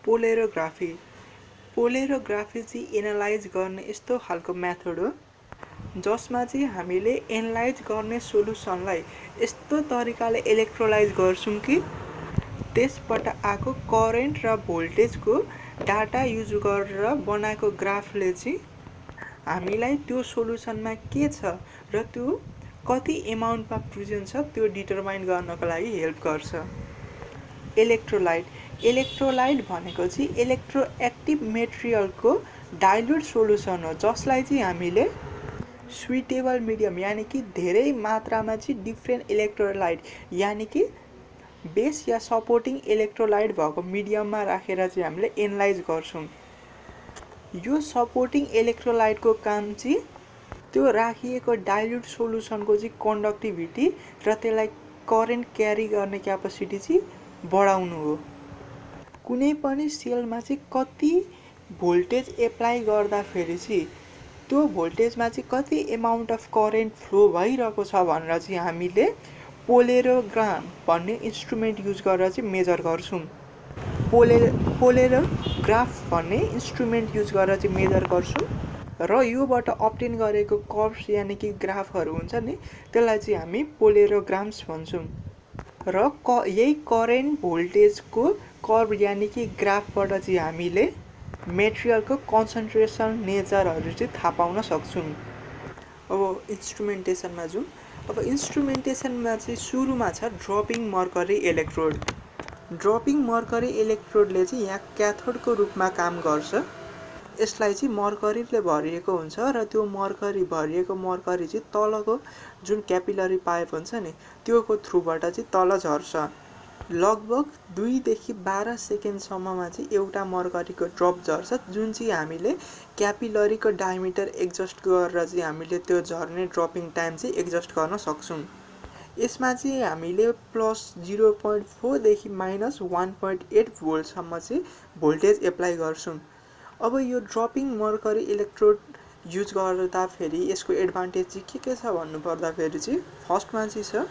Polarography polarography चाहिँ analyse गर्ने यस्तो खालको मेथड हो जसमा चाहिँ हामीले एनालाइज गर्ने सोलुसनलाई यस्तो तरिकाले इलेक्ट्रोलाइज गर्छौं कि त्यसबाट आएको करेन्ट र भोल्टेजको डाटा युज गरेर बनाएको ग्राफले चाहिँ हामीलाई त्यो सोलुसनमा के छ र त्यो कति एमाउन्टमा प्रेजेन्ट छ त्यो डिटरमाइन गर्नको लागि हेल्प गर्छ। इलेक्ट्रोलाइट भनेको चाहिँ इलेक्ट्रोएक्टिभ मेटेरियलको डाइल्युट सोलुसन हो जसलाई चाहिँ हामीले सुइटेबल मिडियम यानि कि धेरै मात्रामा चाहिँ डिफ्रेन्ट इलेक्ट्रोलाइट यानि कि बेस या सपोर्टिङ इलेक्ट्रोलाइट भएको मिडियममा राखेर चाहिँ हामीले एनालाइज गर्छौं। यो सपोर्टिङ इलेक्ट्रोलाइटको काम चाहिँ त्यो राखिएको डाइल्युट सोलुसनको चाहिँ कन्डक्टिभिटी र त्यसलाई करेन्ट क्यारी गर्ने क्यापेसिटी चाहिँ बढाउनु हो। कुनै पनि सेलमा चाहिँ कति भोल्टेज एप्लाई गर्दाखेरि चाहिँ त्यो भोल्टेजमा चाहिँ कति एमाउन्ट अफ करेन्ट फ्लो भइरहेको छ भनेर चाहिँ हामीले पोलेरोग्राम भन्ने इन्स्ट्रुमेन्ट युज गरेर चाहिँ मेजर गर्छौं। पोलेरोग्राफ भन्ने इन्स्ट्रुमेन्ट युज गरेर चाहिँ मेजर गर्छौं र योबाट अब्टेन गरेको कर्भ्स यानि कि ग्राफहरू हुन्छ नि त्यसलाई चाहिँ हामी पोलेरोग्राम्स भन्छौं र यही करेन्ट भोल्टेजको कर्भ यानि कि ग्राफबाट चाहिँ हामीले मेटेरियलको कन्सन्ट्रेसन नेचरहरू चाहिँ थाहा पाउन सक्छौं। अब इन्स्ट्रुमेन्टेसनमा जाउँ। अब इन्स्ट्रुमेन्टेसनमा चाहिँ सुरुमा छ dropping mercury electrode. Dropping mercury इलेक्ट्रोडले चाहिँ यहाँ क्याथोडको रूपमा काम गर्छ। यसलाई चाहिँ मर्करीले भरिएको हुन्छ र त्यो भरिएको मर्करी चाहिँ तलको जुन क्यापिलरी पाइप हुन्छ नि त्योको थ्रुबाट चाहिँ तल झर्छ। लगभग 2 देखि 12 सेकेन्डसम्ममा चाहिँ एउटा मर्करीको ड्रप झर्छ जुन चाहिँ हामीले क्यापिलरीको डायमिटर एडजस्ट गरेर चाहिँ हामीले त्यो झर्ने ड्रपिङ टाइम चाहिँ एडजस्ट गर्न सक्छौं। यसमा चाहिँ हामीले प्लस 0.4 देखि माइनस 1.8 भोल्टसम्म चाहिँ भोल्टेज एप्लाई गर्छौं। अब यो ड्रपिङ मर्करी इलेक्ट्रोड युज गर्दा फेरि यसको एडभान्टेज चाहिँ के छ भन्नु पर्दाखेरि चाहिँ फर्स्टमा चाहिँ छ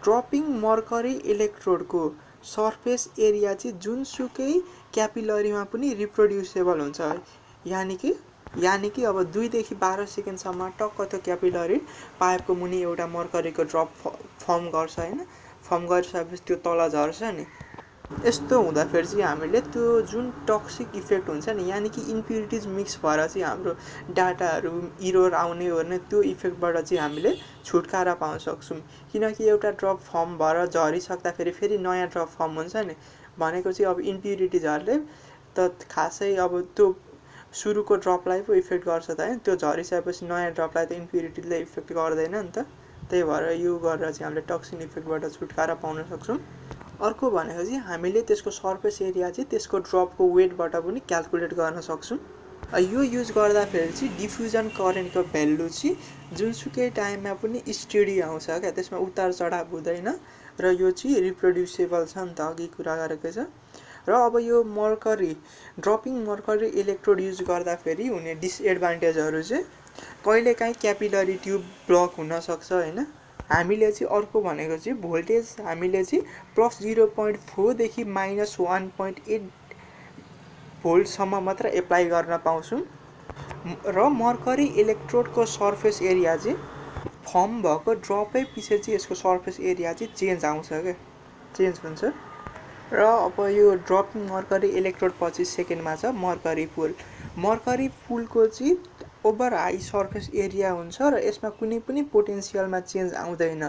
ड्रपिङ मर्करी इलेक्ट्रोडको सरफेस एरिया चाहिँ जुनसुकै क्यापिलरीमा पनि रिप्रोड्युसेबल हुन्छ। यानि कि अब 2 देखि 12 सेकेन्डसम्म टक्क त्यो क्यापिलरी पाइपको मुनि एउटा मर्करीको ड्रप फर्म गर्छ हैन। फर्म गरिसकेपछि त्यो तल झर्छ नि। यस्तो हुँदाखेरि चाहिँ हामीले त्यो जुन टक्सिक इफेक्ट हुन्छ नि यानि कि इम्प्युरिटिज मिक्स भएर चाहिँ हाम्रो डाटाहरू इरर आउने ओर्ने त्यो इफेक्टबाट चाहिँ हामीले छुटकारा पाउन सक्छौं। किनकि एउटा ड्रप फर्म भएर झरिसक्दाखेरि फेरि नयाँ ड्रप फर्म हुन्छ नि भनेको चाहिँ अब इम्प्युरिटिजहरूले त खासै अब त्यो सुरुको ड्रपलाई पो इफेक्ट गर्छ त हैन। त्यो झरिसकेपछि नयाँ ड्रपलाई त इम्प्युरिटीले इफेक्ट गर्दैन नि त। त्यही भएर यो गरेर चाहिँ हामीले टक्सिन इफेक्टबाट छुटकारा पाउन सक्छौं। अर्को भनेको चाहिँ हामीले त्यसको सरफेस एरिया चाहिँ त्यसको ड्रपको वेटबाट पनि क्याल्कुलेट गर्न सक्छौं। यो युज गर्दाखेरि चाहिँ डिफ्युजन करेन्टको भ्यालु चाहिँ जुनसुकै टाइममा पनि स्टेडी आउँछ क्या, त्यसमा उतार चढाव हुँदैन र यो चाहिँ रिप्रोड्युसेबल छ नि त, अघि कुरा गरेकै छ। र अब यो ड्रपिङ मर्करी इलेक्ट्रोड युज गर्दाखेरि हुने डिसएडभान्टेजहरू चाहिँ कहिलेकाहीँ क्यापिलरी ट्युब ब्लक हुन सक्छ हैन। हामीले चाहिँ अर्को भनेको चाहिँ भोल्टेज हामीले चाहिँ प्लस 0.4 देखि माइनस 1.8 भोल्टसम्म मात्र एप्लाई गर्न पाउँछौं र मर्करी इलेक्ट्रोडको सरफेस एरिया चाहिँ फर्म भएको ड्रपै पछि चाहिँ यसको सरफेस एरिया चाहिँ चेन्ज हुन्छ। र अब यो ड्रपिङ मर्करी इलेक्ट्रोड पछि सेकेन्डमा छ मर्करी पुलको चाहिँ ओभर हाई सरफेस एरिया हुन्छ र यसमा कुनै पनि पोटेन्सियलमा चेन्ज आउँदैन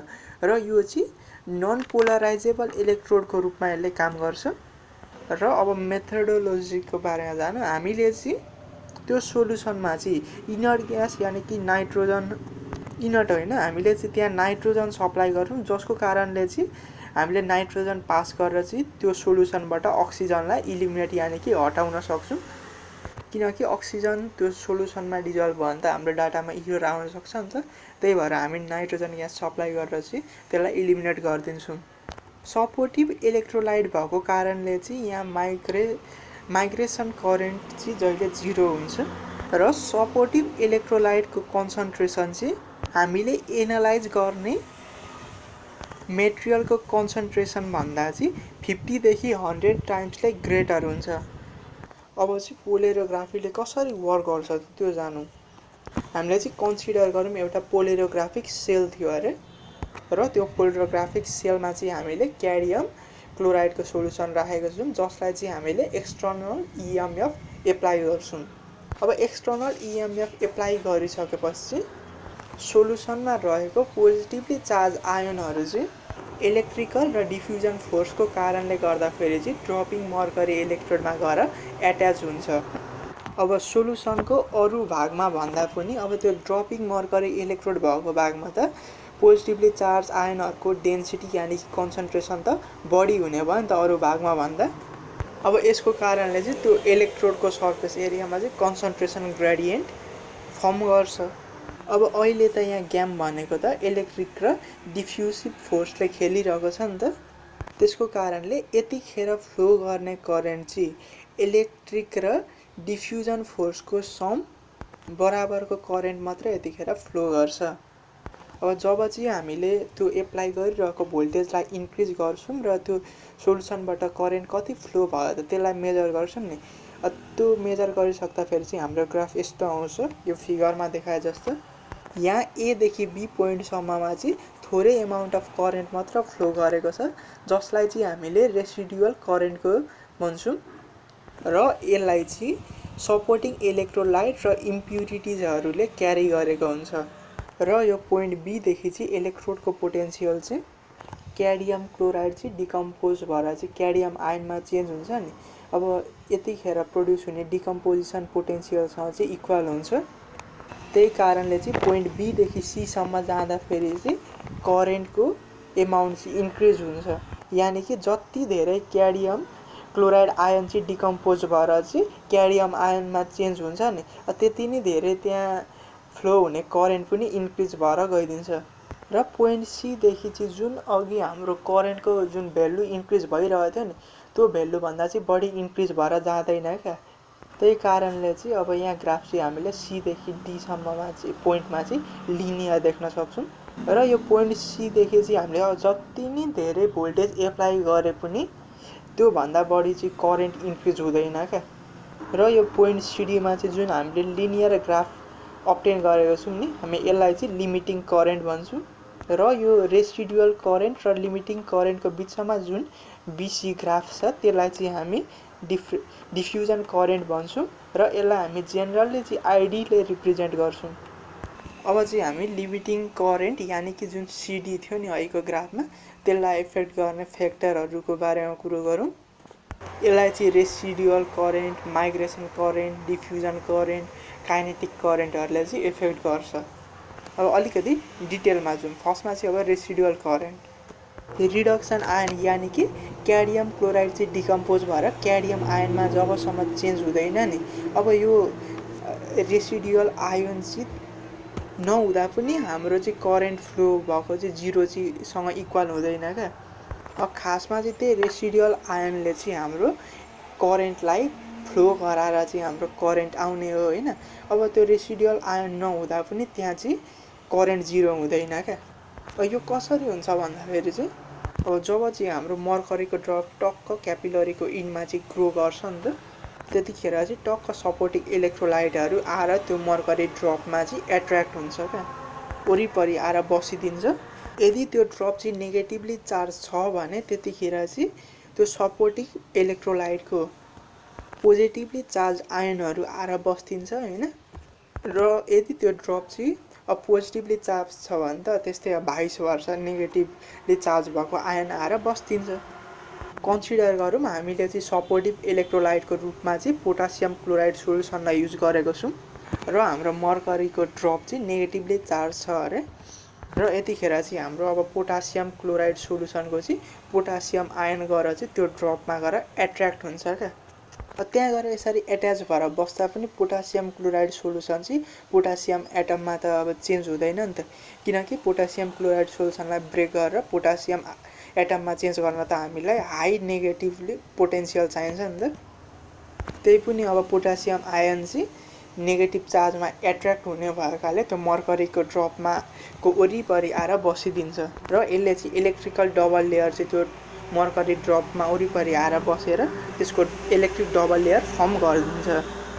र यो चाहिँ नन पोलराइजेबल इलेक्ट्रोडको रूपमा यसले काम गर्छ। र अब मेथोडोलोजीको बारेमा जानु, हामीले चाहिँ त्यो सोलुसनमा चाहिँ इनर्ट ग्यास यानि कि नाइट्रोजन इनर्ट होइन, हामीले चाहिँ त्यहाँ नाइट्रोजन सप्लाई गर्छौं जसको कारणले चाहिँ हामीले नाइट्रोजन पास गरेर चाहिँ त्यो सोलुसनबाट अक्सिजनलाई इलिमिनेट यानि कि हटाउन सक्छौं। किनकि अक्सिजन त्यो सोलुसनमा डिजल्भ भयो भने त हाम्रो डाटामा इरर आउन सक्छ नि त। त्यही भएर हामी नाइट्रोजन ग्यास सप्लाई गरेर चाहिँ त्यसलाई इलिमिनेट गरिदिन्छौं। सपोर्टिभ इलेक्ट्रोलाइट भएको कारणले चाहिँ यहाँ माइग्रेसन करेन्ट चाहिँ जहिले 0 हुन्छ र सपोर्टिभ इलेक्ट्रोलाइटको कन्सन्ट्रेसन चाहिँ हामीले एनालाइज गर्ने मेटेरियलको कन्सन्ट्रेसन भन्दा चाहिँ 50 देखि 100 टाइम्सलाई ग्रेटर हुन्छ। अब चाहिँ पोलेरोग्राफीले कसरी वर्क गर्छ त्यो जानौँ। हामीले चाहिँ कन्सिडर गरौँ एउटा पोलेरोग्राफिक सेल थियो अरे, र त्यो पोलेरोग्राफिक सेलमा चाहिँ हामीले क्याडमियम क्लोराइडको सोल्युसन राखेको छौँ, जसलाई चाहिँ हामीले एक्सटर्नल इएमएफ एप्लाई गर्छौँ। अब एक्सटर्नल इएमएफ एप्लाई गरिसकेपछि सोल्युसनमा रहेको पोजिटिभली चार्ज आयनहरू चाहिँ इलेक्ट्रिकल र डिफ्युजन फोर्सको कारणले गर्दाखेरि चाहिँ ड्रपिङ मर्करी इलेक्ट्रोडमा गएर एट्याच हुन्छ। अब सोल्युसनको अरू भागमा भन्दा पनि अब त्यो ड्रपिङ मर्करी इलेक्ट्रोड भएको भागमा त पोजिटिभली चार्ज आयनहरूको डेन्सिटी यानि कि कन्सन्ट्रेसन त बढी हुने भयो नि त अरू भागमा भन्दा। अब यसको कारणले चाहिँ त्यो इलेक्ट्रोडको सर्फेस एरियामा चाहिँ कन्सन्ट्रेसन ग्रेडियन्ट फर्म गर्छ। अब अहिले त यहाँ ग्याम भनेको त इलेक्ट्रिक र डिफ्युसिभ फोर्सले खेलिरहेको छ नि त, त्यसको कारणले यतिखेर फ्लो गर्ने करेन्ट चाहिँ इलेक्ट्रिक र डिफ्युजन फोर्सको सम बराबरको करेन्ट मात्रै यतिखेर फ्लो गर्छ। अब जब चाहिँ हामीले त्यो एप्लाई गरिरहेको भोल्टेजलाई इन्क्रिज गर्छौँ र त्यो सोल्युसनबाट करेन्ट कति फ्लो भयो त त्यसलाई मेजर गर्छौँ नि, त्यो मेजर गरिसक्दाखेरि चाहिँ हाम्रो ग्राफ यस्तो आउँछ, यो फिगरमा देखाए जस्तो। यहाँ एदेखि बी पोइन्टसम्ममा चाहिँ थोरै एमाउन्ट अफ करेन्ट मात्र फ्लो गरेको छ, जसलाई चाहिँ हामीले रेसिडुअल करेन्टको भन्छौँ, र यसलाई चाहिँ सपोर्टिङ इलेक्ट्रोलाइट र इम्प्युरिटिजहरूले क्यारी गरेको हुन्छ। र यो पोइन्ट बीदेखि चाहिँ इलेक्ट्रोडको पोटेन्सियल चाहिँ क्याडमियम क्लोराइड चाहिँ डिकम्पोज भएर चाहिँ क्याडमियम आयनमा चेन्ज हुन्छ नि, अब यतिखेर प्रड्युस हुने डिकम्पोजिसन पोटेन्सियलसँग चाहिँ इक्वल हुन्छ। त्यही कारणले चाहिँ पोइन्ट बीदेखि सीसम्म जाँदाखेरि चाहिँ करेन्टको एमाउन्ट चाहिँ इन्क्रिज हुन्छ, यानि कि जति धेरै क्याडमियम क्लोराइड आयन चाहिँ डिकम्पोज भएर चाहिँ क्याडमियम आयनमा चेन्ज हुन्छ नि, त्यति नै धेरै त्यहाँ फ्लो हुने करेन्ट पनि इन्क्रिज भएर गइदिन्छ। र पोइन्ट सीदेखि चाहिँ जुन अघि हाम्रो करेन्टको जुन भेल्यु इन्क्रिज भइरहेको थियो नि, त्यो भेल्युभन्दा चाहिँ बढी इन्क्रिज भएर जाँदैन क्या। त्यही कारणले चाहिँ अब यहाँ ग्राफ चाहिँ हामीले सीदेखि डीसम्ममा चाहिँ पोइन्टमा चाहिँ लिनियर देख्न सक्छौँ। र यो पोइन्ट सीदेखि चाहिँ हामीले जति नै धेरै भोल्टेज एप्लाई गरे पनि त्योभन्दा बढी चाहिँ करेन्ट इन्क्रिज हुँदैन क्या। र यो पोइन्ट सीडीमा चाहिँ जुन हामीले लिनियर ग्राफ अप्टेन गरेको छौँ नि, हामी यसलाई चाहिँ लिमिटिङ करेन्ट भन्छौँ। र यो रेसिडुअल करेन्ट र लिमिटिङ करेन्टको बिचमा जुन बिसी ग्राफ छ त्यसलाई चाहिँ हामी डिफ्युजन करेन्ट भन्छौँ, र यसलाई हामी जेनरली चाहिँ आइडीले रिप्रेजेन्ट गर्छौँ। अब चाहिँ हामी लिमिटिङ करेन्ट यानि कि जुन सिडी थियो नि अहिलेको ग्राफमा, त्यसलाई इफेक्ट गर्ने फ्याक्टरहरूको बारेमा कुरो गरौँ। यसलाई चाहिँ residual current, migration current, diffusion current, kinetic करेन्टहरूले चाहिँ इफेक्ट गर्छ। अब अलिकति डिटेलमा जाउँ। फर्स्टमा चाहिँ अब रेसिडुअल करेन्ट, रिडक्सन आयन यानि कि क्याडमियम क्लोराइड चाहिँ डिकम्पोज भएर क्याडमियम आयनमा जबसम्म चेन्ज हुँदैन नि, अब यो रेसिडुअल आयन चाहिँ नहुँदा पनि हाम्रो चाहिँ करेन्ट फ्लो भएको चाहिँ जिरो चाहिँ सँग इक्वल हुँदैन क्या। अब खासमा चाहिँ त्यही रेसिडुअल आयनले चाहिँ हाम्रो करेन्टलाई फ्लो गराएर चाहिँ हाम्रो करेन्ट आउने हो होइन। अब त्यो रेसिडुअल आयन नहुँदा पनि त्यहाँ चाहिँ करेन्ट जिरो हुँदैन क्या। यो कसरी हुन्छ भन्दाखेरि चाहिँ अब जब चाहिँ हाम्रो मर्करीको ड्रप टक्क क्यापिलरीको इनमा चाहिँ ग्रो गर्छ नि त, त्यतिखेर चाहिँ टक्क सपोर्टिङ इलेक्ट्रोलाइटहरू आएर त्यो मर्करी ड्रपमा चाहिँ एट्र्याक्ट हुन्छ क्या, वरिपरि आएर बसिदिन्छ। यदि त्यो ड्रप चाहिँ नेगेटिभली चार्ज छ भने त्यतिखेर चाहिँ त्यो सपोर्टिङ इलेक्ट्रोलाइटको पोजिटिभली चार्ज आयनहरू आएर बस्दिन्छ होइन। र यदि त्यो ड्रप चाहिँ अब पोजिटिभली चार्ज छ भने त त्यस्तै भाइस वर्सा नेगेटिभली चार्ज भएको आयन आएर बस्दिन्छ। कन्सिडर गरौँ हामीले चाहिँ सपोर्टिभ इलेक्ट्रोलाइटको रूपमा चाहिँ पोटासियम क्लोराइड सोल्युसनलाई युज गरेको छौँ, र हाम्रो मर्करीको ड्रप चाहिँ नेगेटिभली चार्ज छ अरे, र यतिखेर चाहिँ हाम्रो अब पोटासियम क्लोराइड सोल्युसनको चाहिँ पोटासियम आयन गएर चाहिँ त्यो ड्रपमा गएर एट्र्याक्ट हुन्छ क्या। त्यहाँ गएर यसरी एट्याच भएर बस्दा पनि पोटासियम क्लोराइड सोल्युसन चाहिँ पोटासियम एटममा त अब चेन्ज हुँदैन नि त, किनकि पोटासियम क्लोराइड सोल्युसनलाई ब्रेक गरेर पोटासियम एटममा चेन्ज गर्न त हामीलाई हाई नेगेटिभली पोटेन्सियल चाहिन्छ नि त। त्यही पनि अब पोटासियम आयन चाहिँ नेगेटिभ चार्जमा एट्र्याक्ट हुने भएकाले त्यो मर्करीको ड्रपमा को वरिपरि आएर बसिदिन्छ र यसले चाहिँ इलेक्ट्रिकल डबल लेयर चाहिँ त्यो मर्करी ड्रपमा वरिपरि आएर बसेर त्यसको इलेक्ट्रिक डबल लेयर फर्म गरिदिन्छ।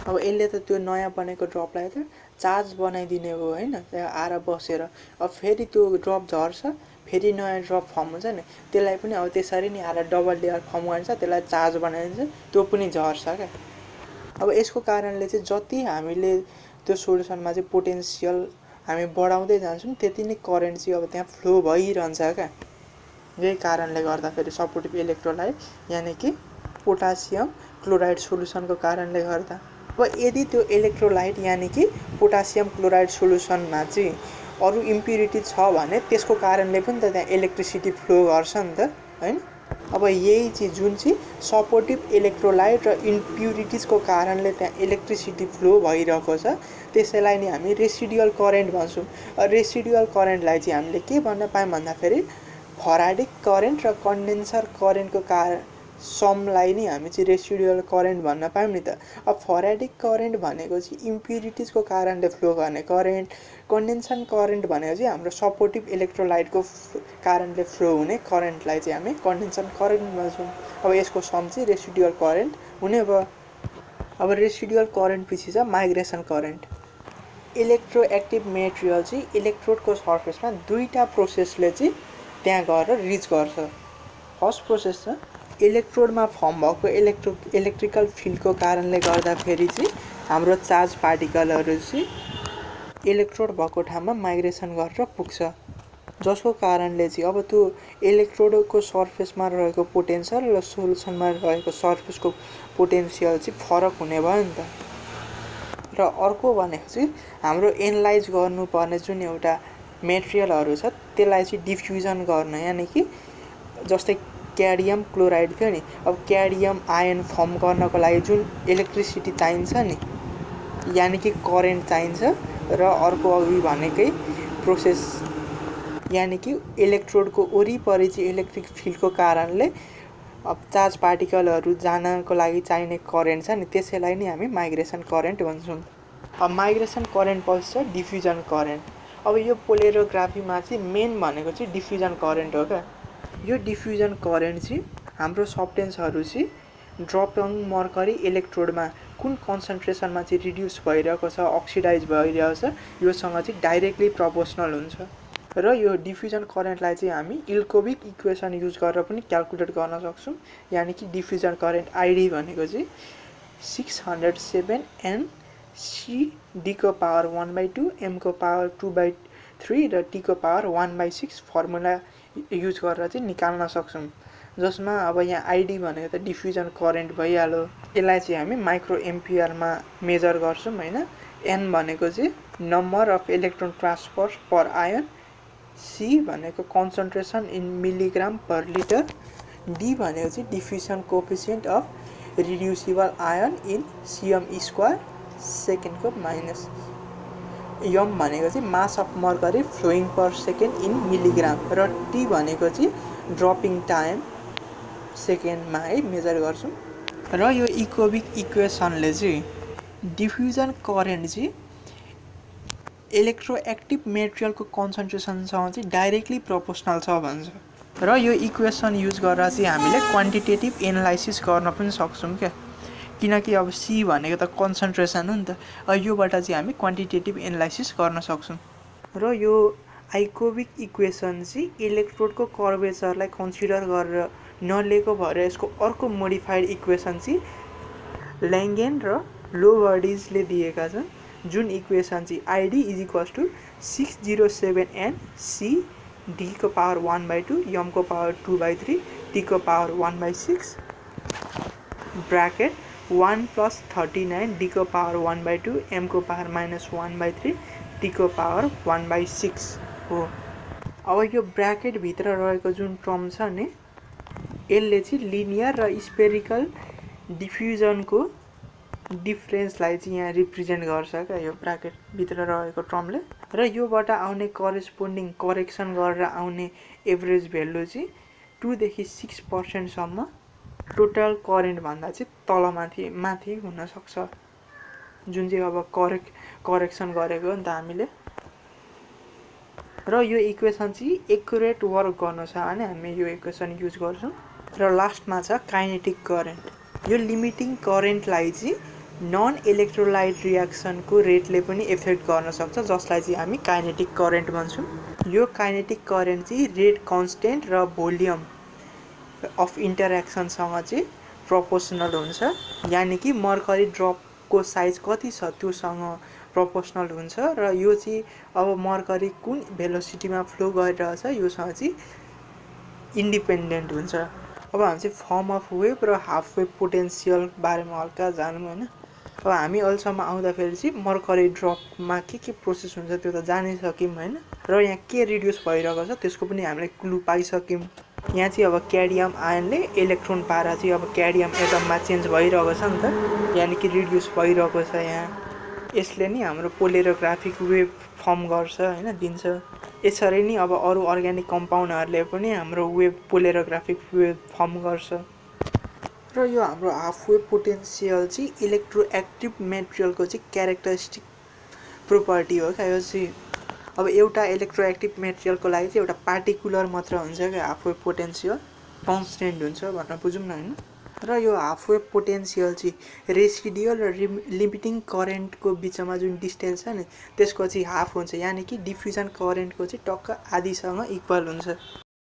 अब यसले त त्यो नयाँ बनेको ड्रपलाई त चार्ज बनाइदिने हो होइन, त्यहाँ आएर बसेर। अब फेरि त्यो ड्रप झर्छ, फेरि नयाँ ड्रप फर्म हुन्छ नि, त्यसलाई पनि अब त्यसरी नै आएर डबल लेयर फर्म गरिन्छ, त्यसलाई चार्ज बनाइदिन्छ, त्यो पनि झर्छ क्या। अब यसको कारणले चाहिँ जति हामीले त्यो सोल्युसनमा चाहिँ पोटेन्सियल हामी बढाउँदै जान्छौँ त्यति नै करेन्ट चाहिँ अब त्यहाँ फ्लो भइरहन्छ क्या। यही कारणले गर्दाखेरि सपोर्टिभ इलेक्ट्रोलाइट यानि कि पोटासियम क्लोराइड सोल्युसनको कारणले गर्दा। अब यदि त्यो इलेक्ट्रोलाइट यानि कि पोटासियम क्लोराइड सोल्युसनमा चाहिँ अरू इम्प्युरिटी छ भने त्यसको कारणले पनि त त्यहाँ इलेक्ट्रिसिटी फ्लो गर्छ नि त होइन। अब यही चाहिँ जुन चाहिँ सपोर्टिभ इलेक्ट्रोलाइट र इम्प्युरिटिजको कारणले त्यहाँ इलेक्ट्रिसिटी फ्लो भइरहेको छ त्यसैलाई नि हामी रेसिडुअल करेन्ट भन्छौँ। रेसिडुअल करेन्टलाई चाहिँ हामीले के भन्न पायौँ भन्दाखेरि फराडिक करेन्ट र कन्डेन्सर करेन्टको समलाई नि हामी चाहिँ रेसिडुअल करेन्ट भन्न पायौँ नि त। अब फराडिक करेन्ट भनेको चाहिँ इम्प्युरिटिजको कारणले फ्लो गर्ने करेन्ट, कन्डेन्सन करेन्ट भनेको चाहिँ हाम्रो सपोर्टिभ इलेक्ट्रोलाइटको कारणले फ्लो हुने करेन्टलाई चाहिँ हामी कन्डेन्सन करेन्ट भन्छौँ। अब यसको सम चाहिँ रेसिडुअल करेन्ट हुने भयो। अब रेसिडुअल करेन्ट पछि छ माइग्रेसन करेन्ट। इलेक्ट्रोएक्टिभ मेटेरियल चाहिँ इलेक्ट्रोडको सर्फेसमा दुईवटा प्रोसेसले चाहिँ त्यहाँ गएर रिच गर्छ। फर्स्ट प्रोसेस छ इलेक्ट्रोडमा फर्म भएको इलेक्ट्रिकल फिल्डको कारणले गर्दाखेरि चाहिँ हाम्रो चार्ज पार्टिकलहरू चाहिँ इलेक्ट्रोड भएको ठाउँमा माइग्रेसन गरेर पुग्छ, जसको कारणले चाहिँ अब त्यो इलेक्ट्रोडको सर्फेसमा रहेको पोटेन्सियल र सोल्युसनमा रहेको सर्फेसको पोटेन्सियल चाहिँ फरक हुने भयो नि त। र अर्को भनेको चाहिँ हाम्रो एनालाइज गर्नुपर्ने जुन एउटा मेटेरियलहरू छ त्यसलाई चाहिँ डिफ्युजन गर्न, यानि कि जस्तै क्याडियम क्लोराइड थियो नि, अब क्याडियम आयन फर्म गर्नको लागि जुन इलेक्ट्रिसिटी चाहिन्छ नि यानि कि करेन्ट चाहिन्छ, र अर्को अघि भनेकै प्रोसेस यानि कि इलेक्ट्रोडको वरिपरि चाहिँ इलेक्ट्रिक फिल्डको कारणले अब चार्ज पार्टिकलहरू जानको लागि चाहिने करेन्ट छ नि त्यसैलाई नै हामी माइग्रेसन करेन्ट भन्छौँ। अब माइग्रेसन करेन्ट पछि छ डिफ्युजन करेन्ट। अब यो पोलेरोग्राफीमा चाहिँ मेन भनेको चाहिँ डिफ्युजन करेन्ट हो क्या। यो डिफ्युजन करेन्ट चाहिँ हाम्रो सब्स्टेन्सहरू चाहिँ ड्रपिङ मर्करी इलेक्ट्रोडमा कुन कन्सन्ट्रेसनमा चाहिँ रिड्युस भइरहेको छ, अक्सिडाइज भइरहेको छ, योसँग चाहिँ डाइरेक्टली प्रोपोर्सनल हुन्छ। र यो डिफ्युजन करेन्टलाई चाहिँ हामी इल्कोभिक इक्वेसन युज गरेर पनि क्यालकुलेट गर्न सक्छौँ। यानि कि डिफ्युजन करेन्ट आइडी भनेको चाहिँ 607 N C D को पावर 1/2 M को पावर 2/3 र T को पावर 1/6 फर्मुला युज गरेर चाहिँ निकाल्न सक्छौँ, जसमा अब यहाँ आइडी भनेको त डिफ्युजन करेन्ट भइहाल्यो। यसलाई चाहिँ हामी माइक्रो एम्पियरमा मेजर गर्छौँ होइन। एन भनेको चाहिँ number of electron transfers per ion, C भनेको concentration in milligram per litre, D भनेको चाहिँ diffusion coefficient of reducible ion in C M square सेकेन्डको माइनस, यम भनेको चाहिँ mass of mercury flowing per second in milligram, र T भनेको चाहिँ dropping time सेकेन्डमा है मेजर गर्छौँ। र यो इकोभिक इक्वेसनले चाहिँ डिफ्युजन करेन्ट चाहिँ इलेक्ट्रोएक्टिभ मेटेरियलको कन्सन्ट्रेसनसँग चाहिँ डाइरेक्टली प्रोपोर्सनल छ भन्छ। र यो इक्वेसन युज गरेर चाहिँ हामीले क्वान्टिटेटिभ एनालाइसिस गर्न पनि सक्छौँ क्या, किनकि अब सी भनेको त कन्सन्ट्रेसन हो नि त। योबाट चाहिँ हामी क्वान्टिटेटिभ एनालाइसिस गर्न सक्छौँ। र यो आइकोभिक इक्वेसन चाहिँ इलेक्ट्रोडको कर्वेचरलाई कन्सिडर गरेर नलिएको भएर यसको अर्को मोडिफाइड इक्वेसन चाहिँ ल्याङ्गेन र लोवर्डिजले दिएका छन्, जुन इक्वेसन चाहिँ ID is equals to 607 N C D को पावर 1/2 M को पावर 2/3 T को पावर 1/6 ब्राकेट 1 + 39 D को पावर 1/2 M को पावर -1/3 T को पावर 1/6 हो। अब यो ब्राकेटभित्र रहेको जुन टर्म छ नि यसले चाहिँ लिनियर र स्पेरिकल डिफ्युजनको डिफरेन्सलाई चाहिँ यहाँ रिप्रेजेन्ट गर्छ क्या यो ब्राकेटभित्र रहेको टर्मले। र योबाट आउने करेस्पोन्डिङ करेक्सन गरेर आउने एभरेज भ्यालु चाहिँ 2 देखि 6% टोटल करेन्ट भन्दा चाहिँ माथि हुन सक्छ। जुन चाहिँ अब करेक्सन गरेको हो नि त हामीले। र यो इक्वेसन चाहिँ एक्युरेट वर्क गर्नु छ भने हामी यो इक्वेसन युज गर्छौँ। र लास्टमा छ काइनेटिक करेन्ट। यो लिमिटिङ करेन्टलाई चाहिँ नन इलेक्ट्रोलाइट रियाक्सनको रेटले पनि इफेक्ट गर्न सक्छ, जसलाई चाहिँ हामी काइनेटिक करेन्ट भन्छौँ। यो काइनेटिक करेन्ट चाहिँ रेट कन्स्टेन्ट र भोल्युम अफ इन्टरेक्सनसँग चाहिँ प्रोपोर्सनल हुन्छ, यानि कि मर्करी ड्रपको साइज कति छ त्योसँग प्रोपोर्सनल हुन्छ। र यो चाहिँ अब मर्करी कुन भेलोसिटीमा फ्लो गरिरहेछ योसँग चाहिँ इन्डिपेन्डेन्ट हुन्छ। अब हामी चाहिँ फर्म अफ वेभ र हाफ वेभ पोटेन्सियल बारेमा हल्का जानौँ होइन। अब हामी अहिलेसम्म आउँदाखेरि चाहिँ मर्करी ड्रपमा के प्रोसेस हुन्छ त्यो त जानिसक्यौँ होइन। र यहाँ के रिड्युस भइरहेको छ त्यसको पनि हामीले क्लु पाइसक्यौँ। यहाँ चाहिँ अब क्याडियम आयनले इलेक्ट्रोन पारा चाहिँ अब क्याडियम एटममा चेन्ज भइरहेको छ नि त, यानि कि रिड्युस भइरहेको छ यहाँ। यसले नि हाम्रो पोलेरोग्राफिक वेभ फर्म गर्छ होइन, दिन्छ। यसरी नै अब अरू अर्ग्यानिक कम्पाउन्डहरूले पनि हाम्रो वेभ पोलेरोग्राफिक वेभ फर्म गर्छ। र यो हाम्रो हाफ वेभ पोटेन्सियल चाहिँ इलेक्ट्रोएक्टिभ मेटेरियलको चाहिँ क्यारेक्टरिस्टिक प्रोपर्टी हो क्या। यो चाहिँ अब एउटा इलेक्ट्रोएक्टिभ मेटेरियलको लागि चाहिँ एउटा पार्टिकुलर मात्र हुन्छ क्या हाफ वेभ पोटेन्सियल, कन्स्टेन्ट हुन्छ भनेर बुझौँ न होइन। र यो हाफ वेभ पोटेन्सियल चाहिँ रेसिडियल र लिमिटिङ करेन्टको बिचमा जुन डिस्टेन्स छ नि त्यसको चाहिँ हाफ हुन्छ, यानि कि डिफ्युजन करेन्टको चाहिँ टक्क आधीसँग इक्वल हुन्छ।